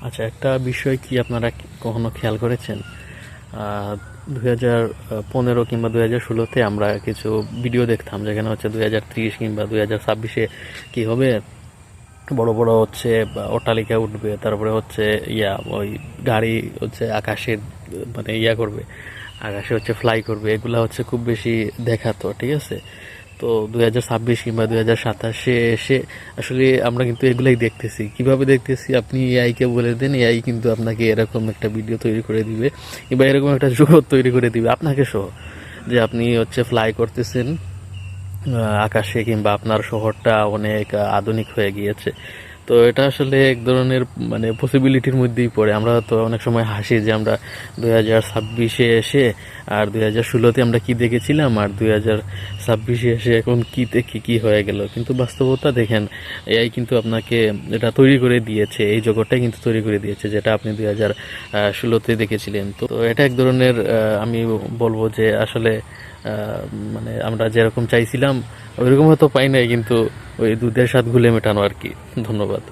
আচ্ছা, একটা বিষয় কি আপনারা কখনো খেয়াল করেছেন? 2015 কিংবা 2016-তে আমরা কিছু ভিডিও দেখতাম, যেখানে হচ্ছে 2030 কিংবা 2026-এ কি হবে, বড় বড় হচ্ছে অট্টালিকা উঠবে, তারপরে হচ্ছে ওই গাড়ি হচ্ছে আকাশের মানে করবে, আকাশে হচ্ছে ফ্লাই করবে, এগুলা হচ্ছে খুব বেশি দেখাতো, ঠিক আছে? তো 2026 কিংবা 2027-এ এসে আসলে আমরা কিন্তু এগুলাই দেখতেছি। কিভাবে দেখতেছি? আপনি এআই কে বলে দেন, এআই কিন্তু আপনাকে এরকম একটা ভিডিও তৈরি করে দিবে, কিংবা এরকম একটা জগৎ তৈরি করে দিবে আপনাকে সহ, যে আপনি হচ্ছে ফ্লাই করতেছেন আকাশে, কিংবা আপনার শহরটা অনেক আধুনিক হয়ে গিয়েছে। তো এটা আসলে এক ধরনের মানে পসিবিলিটির মধ্যেই পড়ে। আমরা তো অনেক সময় হাসি যে আমরা 2026-এ এসে আর 2016-তে আমরা কি দেখেছিলাম, আর 2026-এ এসে এখন কি দেখি কি হয়ে গেল। কিন্তু বাস্তবতা দেখেন, এআই কিন্তু আপনাকে এটা তৈরি করে দিয়েছে, এই জগৎটাই কিন্তু তৈরি করে দিয়েছে, যেটা আপনি 2016-তে দেখেছিলেন। তো এটা এক ধরনের আমি বলবো যে আসলে মানে আমরা যেরকম চাইছিলাম ওইরকম হয়তো পাই নাই, কিন্তু ওই দুধের স্বাদ ঘুলে মেটানো আর কি। ধন্যবাদ।